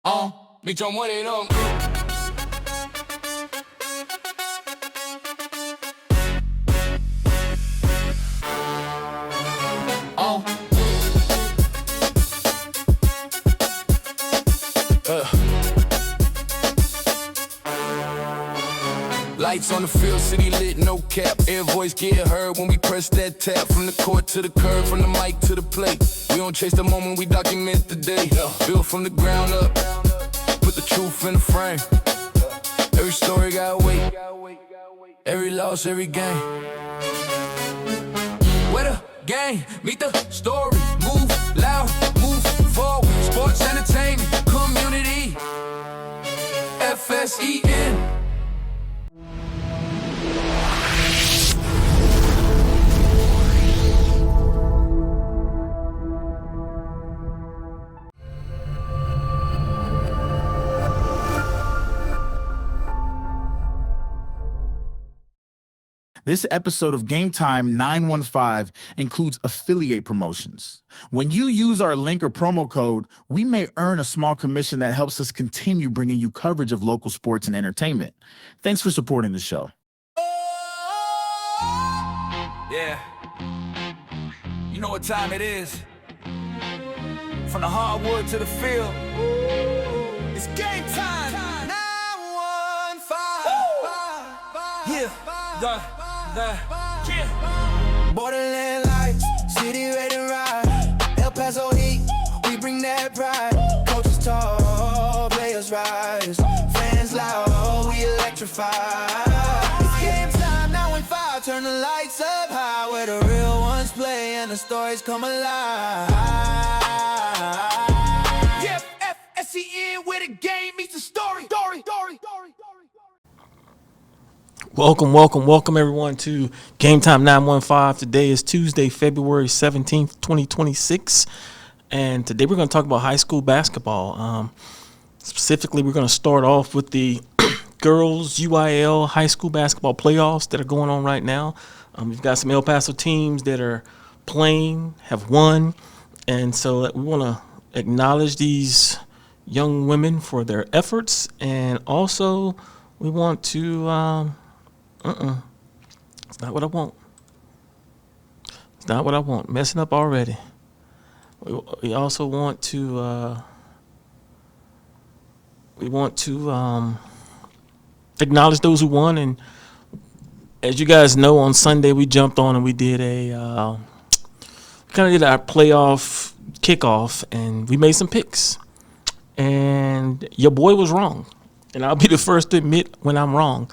Bitch, I'm running on. Lights on the field, city lit, no cap. Air voice get heard when we press that tap. From the court to the curb, from the mic to the plate. We don't chase the moment, we document the day. Built from the ground up, put the truth in the frame. Every story got weight, every loss, every game. Where the game meet the story. Move loud, move forward. Sports entertainment, community. FSEN. This episode of GameTime 915 includes affiliate promotions. When you use our link or promo code, we may earn a small commission that helps us continue bringing you coverage of local sports and entertainment. Thanks for supporting the show. Yeah. You know what time it is. From the hardwood to the field. It's game time. 915. Yeah. Borderland life, city ready to ride. El Paso heat, we bring that pride. Coaches tall, players rise. Fans loud, we electrify. It's game time, now and 5. Turn the lights up high, where the real ones play and the stories come alive. Yeah, FSEN, where the game meets the story. Welcome everyone to Game Time 915. Today is Tuesday, February 17th, 2026. And today we're going to talk about high school basketball. Specifically, we're going to start off with the girls UIL high school basketball playoffs that are going on right now. We've got some El Paso teams that are playing, have won. And so we want to acknowledge these young women for their efforts. And also we want to... It's not what I want. It's not what I want. Messing up already. We also want to acknowledge those who won. And as you guys know, on Sunday we jumped on and we did our playoff kickoff, and we made some picks. And your boy was wrong, and I'll be the first to admit when I'm wrong.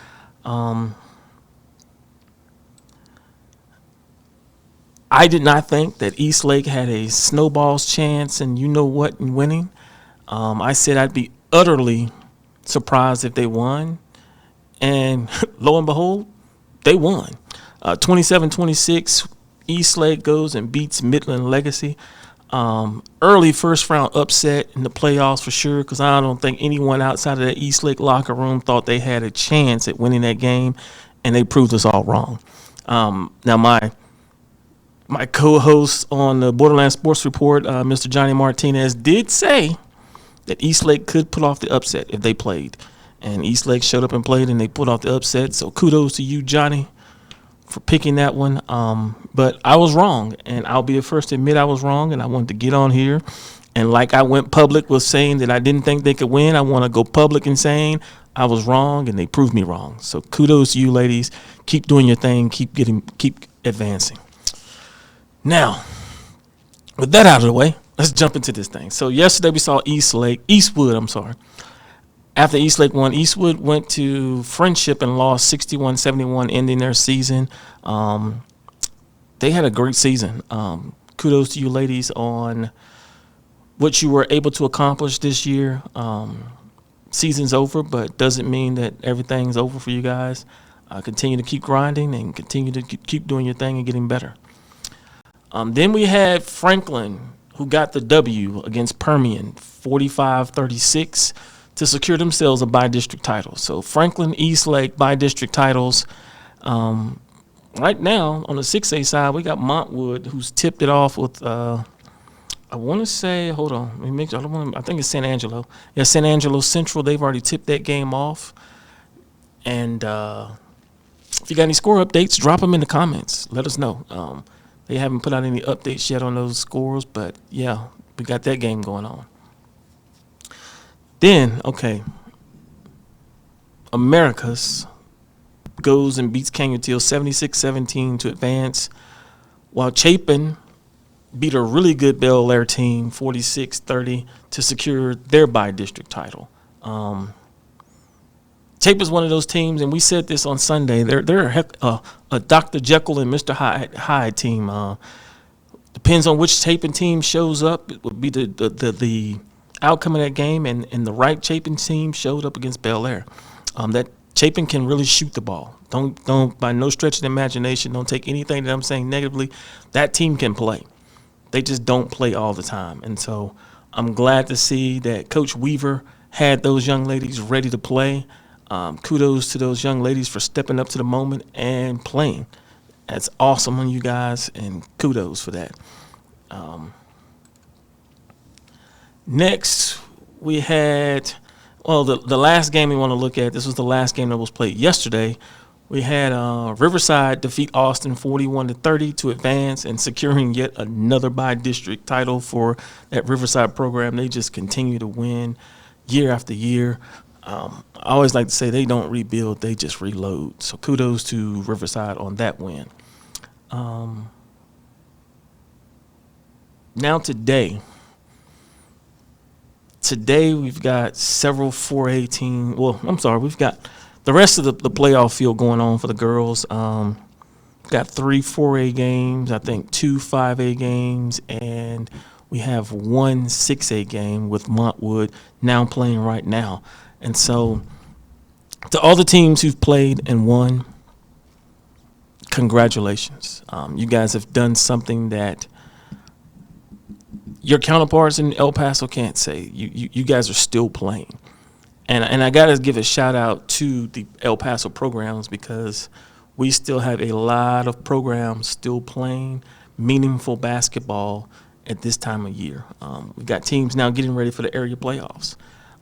I did not think that Eastlake had a snowball's chance and in winning. I said I'd be utterly surprised if they won. And lo and behold, they won. 27-26, Eastlake goes and beats Midland Legacy. Early first round upset in the playoffs for sure, because I don't think anyone outside of that Eastlake locker room thought they had a chance at winning that game, and they proved us all wrong. Now my co-host on the Borderland Sports Report, Mr. Johnny Martinez, did say that Eastlake could pull off the upset if they played. And Eastlake showed up and played, and they pulled off the upset. So kudos to you, Johnny, for picking that one. But I was wrong, and I'll be the first to admit I was wrong, and I wanted to get on here. And like I went public with saying that I didn't think they could win, I want to go public and saying I was wrong, and they proved me wrong. So kudos to you, ladies. Keep doing your thing. Keep advancing. Now, with that out of the way, let's jump into this thing. So yesterday we saw Eastwood. After Eastlake won, Eastwood went to Friendship and lost 61-71, ending their season. They had a great season. Kudos to you ladies on what you were able to accomplish this year. Season's over, but doesn't mean that everything's over for you guys. Continue to keep grinding and continue to keep doing your thing and getting better. Then we had Franklin, who got the W against Permian, 45-36, to secure themselves a by-district title. So Franklin, Eastlake, by-district titles. Right now, on the 6A side, we got Montwood, who's tipped it off with I want to say, hold on, let me make sure. I think it's San Angelo. Yeah, San Angelo Central. They've already tipped that game off. And if you got any score updates, drop them in the comments. Let us know. They haven't put out any updates yet on those scores, but yeah, we got that game going on. Then, okay, Americas goes and beats Canyon-Teal 76-17 to advance, while Chapin beat a really good Bel Air team 46-30 to secure their bi-district title. Chapin's one of those teams, and we said this on Sunday. They're a Dr. Jekyll and Mr. Hyde team. Depends on which Chapin team shows up. It would be the outcome of that game, and the right Chapin team showed up against Bel Air. That Chapin can really shoot the ball. Don't by no stretch of the imagination, don't take anything that I'm saying negatively. That team can play. They just don't play all the time. And so I'm glad to see that Coach Weaver had those young ladies ready to play. Kudos to those young ladies for stepping up to the moment and playing. That's awesome on you guys, and kudos for that. Next, we had, the last game we want to look at. This was the last game that was played yesterday. We had Riverside defeat Austin 41-30 to advance and securing yet another bi-district title for that Riverside program. They just continue to win year after year. I always like to say they don't rebuild, they just reload. So kudos to Riverside on that win. Now today we've got several 4A teams. We've got the rest of the playoff field going on for the girls. Got 3 4A games, I think 2 5A games, and we have 1 6A game with Montwood now playing right now. And so to all the teams who've played and won, congratulations. You guys have done something that your counterparts in El Paso can't say. You guys are still playing. And I got to give a shout out to the El Paso programs, because we still have a lot of programs still playing meaningful basketball at this time of year. We've got teams now getting ready for the area playoffs.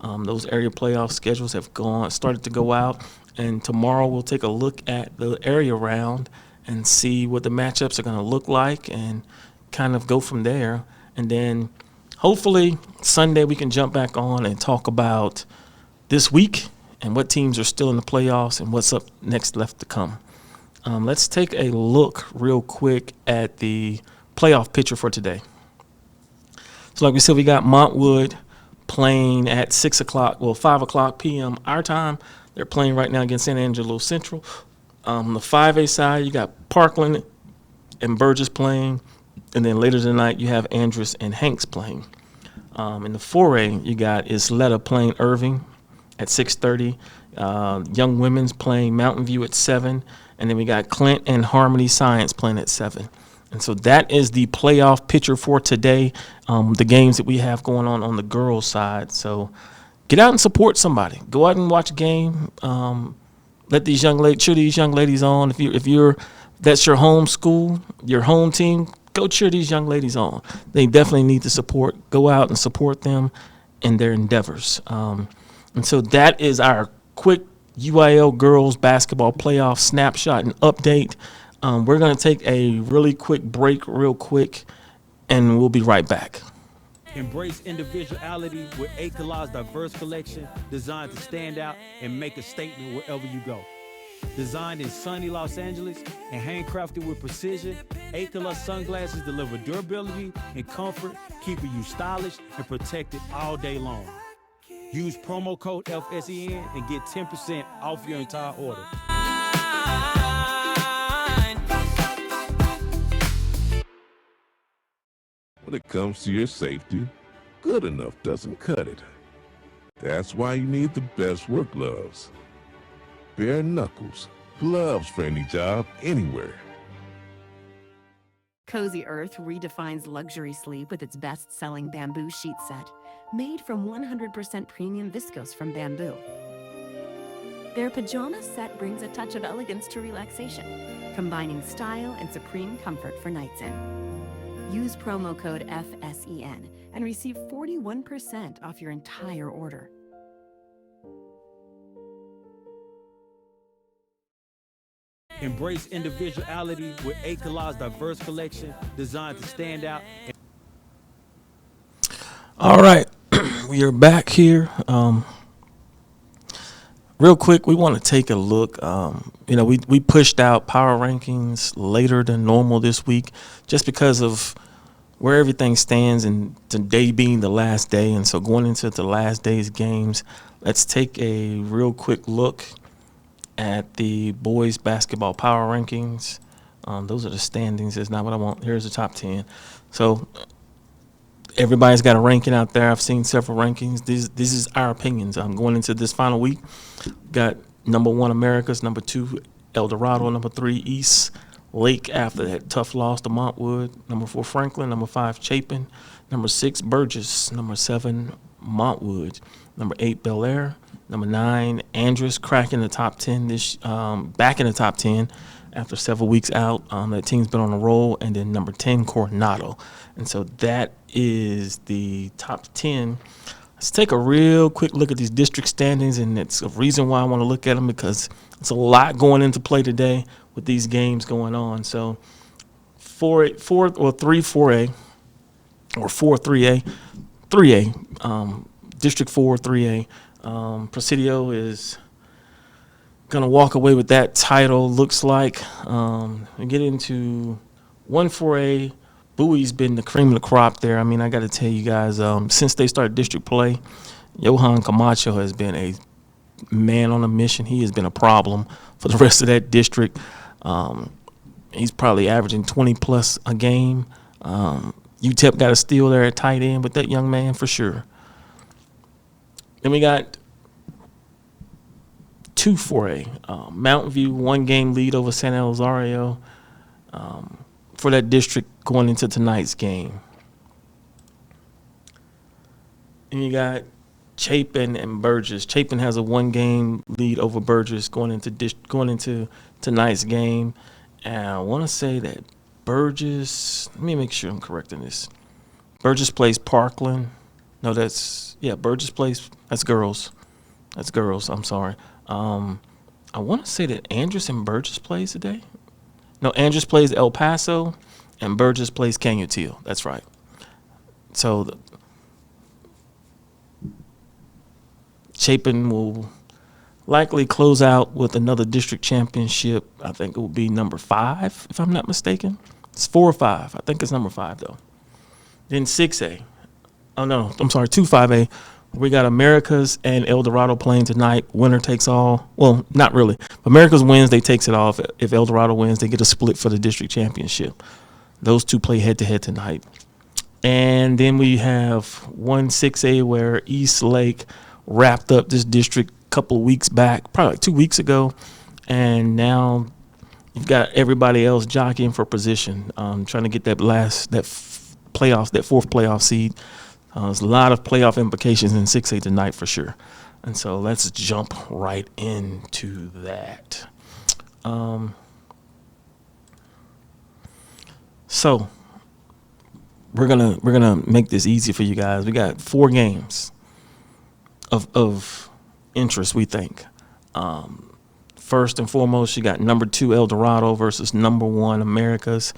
Those area playoff schedules have started to go out, and tomorrow we'll take a look at the area round and see what the matchups are going to look like and kind of go from there. And then hopefully Sunday we can jump back on and talk about this week and what teams are still in the playoffs and what's up next left to come. Let's take a look real quick at the playoff picture for today. So like we said, we got Montwood playing at 5 o'clock p.m. our time. They're playing right now against San Angelo Central. The 5A side, you got Parkland and Burgess playing. And then later tonight, you have Andrus and Hanks playing. In the 4A, you got Isleta playing Irving at 6:30. Young Women's playing Mountain View at 7. And then we got Clint and Harmony Science playing at 7. And so that is the playoff picture for today, the games that we have going on the girls' side. So get out and support somebody. Go out and watch a game. Let these cheer these young ladies on. If you're that's your home school, your home team, go cheer these young ladies on. They definitely need the support. Go out and support them in their endeavors. And so that is our quick UIL girls basketball playoff snapshot and update. We're going to take a really quick break real quick, and we'll be right back. Embrace individuality with Acolah's diverse collection designed to stand out and make a statement wherever you go. Designed in sunny Los Angeles and handcrafted with precision, Acolah sunglasses deliver durability and comfort, keeping you stylish and protected all day long. Use promo code FSEN and get 10% off your entire order. When it comes to your safety, good enough doesn't cut it. That's why you need the best work gloves. Bare knuckles, gloves for any job, anywhere. Cozy Earth redefines luxury sleep with its best-selling bamboo sheet set, made from 100% premium viscose from bamboo. Their pajama set brings a touch of elegance to relaxation, combining style and supreme comfort for nights in. Use promo code FSEN and receive 41% off your entire order. Embrace individuality with Akolah's diverse collection designed to stand out. All right, we are back here. Real quick, we want to take a look. We pushed out power rankings later than normal this week just because of where everything stands and today being the last day. And so going into the last day's games, let's take a real quick look at the boys basketball power rankings. Those are the standings. That's not what I want. Here's the top 10. So everybody's got a ranking out there. I've seen several rankings. This is our opinions. Going into this final week, got number 1 Americas, number 2 El Dorado, number 3 East Lake after that tough loss to Montwood, number 4 Franklin, number 5 Chapin, number 6 Burgess, number 7 Montwood, number 8 Bel Air, number 9 Andress cracking the top 10 back in the top 10 after several weeks out. That team's been on a roll. And then number 10 Coronado. And so that is the top 10. Let's take a real quick look at these district standings, and it's a reason why I want to look at them because it's a lot going into play today with these games going on. So 3-4A or 4-3A, 3A, District 4, 3A. Presidio is going to walk away with that title, looks like. We get into 1-4A. Bowie's been the cream of the crop there. I mean, I got to tell you guys, since they started district play, Johan Camacho has been a man on a mission. He has been a problem for the rest of that district. He's probably averaging 20-plus a game. UTEP got a steal there at tight end with that young man for sure. Then we got 2-4A. Mountain View, 1-game lead over San Elizario for that district going into tonight's game. And you got Chapin and Burgess. Chapin has a 1-game lead over Burgess going into tonight's game. And I want to say that Burgess, let me make sure I'm correct in this. Burgess plays Parkland. No, Burgess plays, that's girls. I'm sorry. I want to say that Andress and Burgess plays today. No, Andress plays El Paso, and Burgess plays Canutillo. That's right. So Chapin will likely close out with another district championship. I think it will be number 5, if I'm not mistaken. It's 4 or 5. I think it's number 5, though. Then 6A. Oh, no, I'm sorry, 2-5A. We got Americas and El Dorado playing tonight. Winner takes all. Well, not really. Americas wins, they takes it off. If El Dorado wins, they get a split for the district championship. Those two play head-to-head tonight. And then we have 1-6A where East Lake wrapped up this district a couple of weeks back, probably like 2 weeks ago. And now you've got everybody else jockeying for position, trying to get that fourth playoff seed. There's a lot of playoff implications in 6A tonight for sure. And so let's jump right into that. So we're gonna make this easy for you guys. We got 4 games of interest, we think. First and foremost, you got number 2 El Dorado versus number 1 Americas.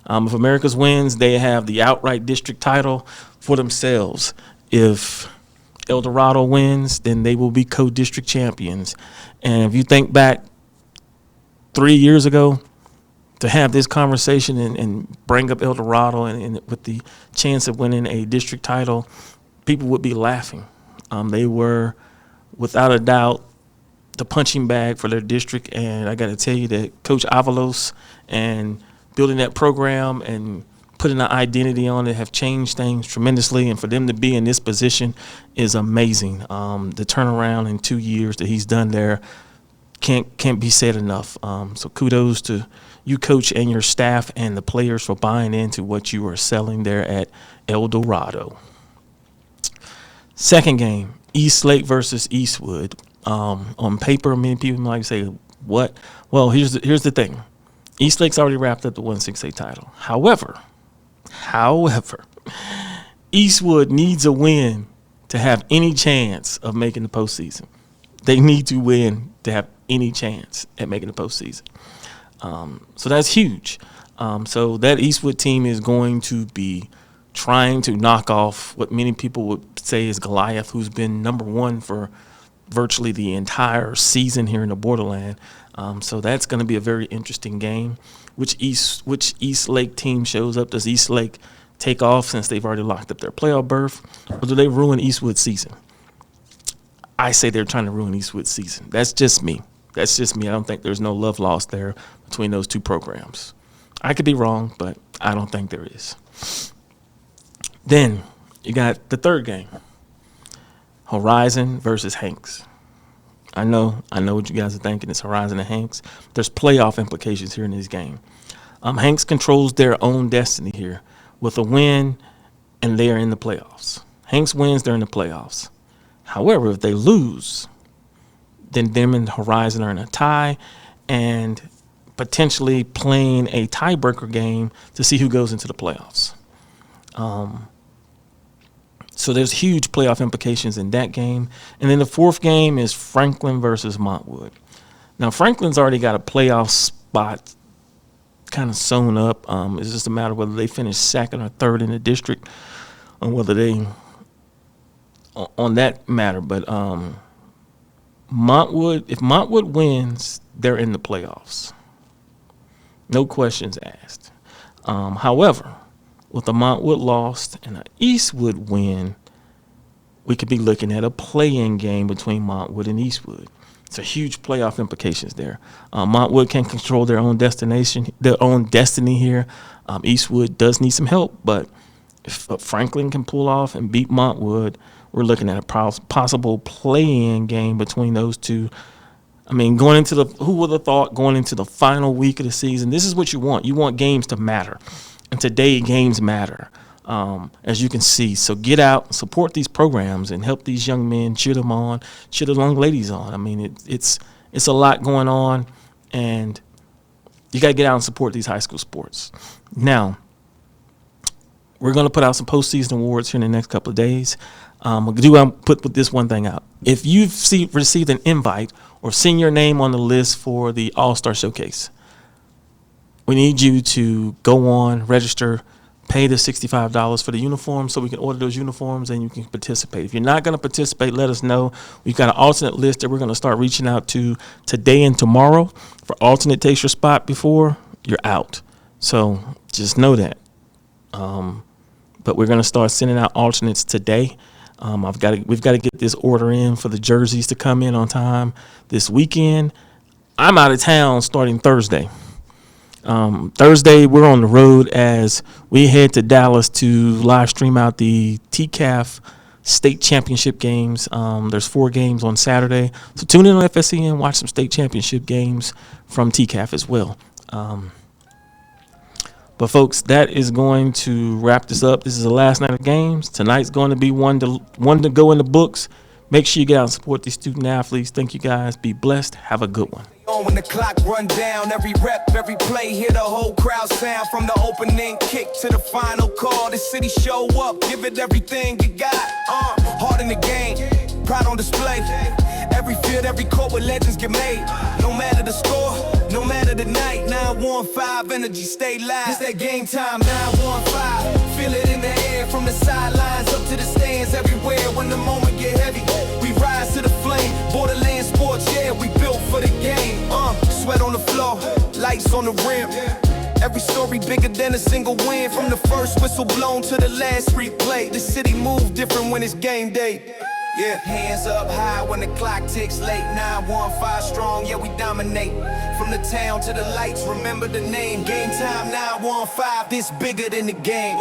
If Americas wins, they have the outright district title for themselves. If El Dorado wins, then they will be co-district champions. And if you think back 3 years ago, to have this conversation and bring up El Dorado and with the chance of winning a district title, people would be laughing. They were, without a doubt, the punching bag for their district. And I got to tell you that Coach Avalos and building that program and putting an identity on it have changed things tremendously. And for them to be in this position is amazing. The turnaround in 2 years that he's done there can't be said enough. So kudos to you, Coach, and your staff and the players for buying into what you are selling there at El Dorado. Second game, East Lake versus Eastwood. On paper, many people might say, what? Well, here's the thing. East Lake's already wrapped up the 1-6A title. However, However, Eastwood needs a win to have any chance of making the postseason. They need to win to have any chance at making the postseason. So that's huge. So that Eastwood team is going to be trying to knock off what many people would say is Goliath, who's been number one for virtually the entire season here in the Borderland. So that's going to be a very interesting game. Which East Lake team shows up? Does East Lake take off since they've already locked up their playoff berth, or do they ruin Eastwood's season? I say they're trying to ruin Eastwood's season. That's just me. I don't think there's no love lost there between those two programs. I could be wrong, but I don't think there is. Then you got the third game, Horizon versus Hanks. I know what you guys are thinking. It's Horizon and Hanks. There's playoff implications here in this game. Hanks controls their own destiny here with a win, and they are in the playoffs. Hanks wins, they're in the playoffs. However, if they lose, then them and Horizon are in a tie and potentially playing a tiebreaker game to see who goes into the playoffs. So there's huge playoff implications in that game. And then the fourth game is Franklin versus Montwood. Now, Franklin's already got a playoff spot kind of sewn up. It's just a matter of whether they finish second or third in the district, or whether they on that matter. But Montwood, if Montwood wins, they're in the playoffs. No questions asked. However, with a Montwood loss and an Eastwood win, we could be looking at a play-in game between Montwood and Eastwood. It's a huge playoff implications there. Montwood can control their own destiny here. Eastwood does need some help, but if Franklin can pull off and beat Montwood, we're looking at a possible play-in game between those two. I mean, who would have thought going into the final week of the season, this is what you want. You want games to matter. And today, games matter, as you can see. So get out, support these programs, and help these young men, cheer them on, cheer the young ladies on. I mean, it's a lot going on, and you got to get out and support these high school sports. Now, we're going to put out some postseason awards here in the next couple of days. I put this one thing out. If you've received an invite or seen your name on the list for the All-Star Showcase, we need you to go on, register, pay the $65 for the uniform so we can order those uniforms and you can participate. If you're not going to participate, let us know. We've got an alternate list that we're going to start reaching out to today and tomorrow. For alternate takes your spot before, you're out. So just know that. But we're going to start sending out alternates today. We've got to get this order in for the jerseys to come in on time this weekend. I'm out of town starting Thursday. Thursday, we're on the road as we head to Dallas to live stream out the TCAF state championship games. There's 4 games on Saturday. So tune in on FSCN, watch some state championship games from TCAF as well. But, folks, that is going to wrap this up. This is the last night of games. Tonight's going to be one to go in the books. Make sure you get out and support these student athletes. Thank you, guys. Be blessed. Have a good one. When the clock run down, every rep, every play, hear the whole crowd sound. From the opening kick to the final call, the city show up, give it everything you got. Heart in the game, pride on display. Every field, every court where legends get made. No matter the score, no matter the night. 915 energy, stay live. It's that game time. 915, feel it in the air. From the sidelines up to the stands, everywhere. When the moment get heavy, we rise to the flame. Borderland sports, yeah, we built for the game. Sweat on the floor, lights on the rim. Every story bigger than a single win. From the first whistle blown to the last replay. The city move different when it's game day. Yeah, hands up high when the clock ticks late. 915 strong, yeah, we dominate. From the town to the lights, remember the name. Game time, 915, this bigger than the game.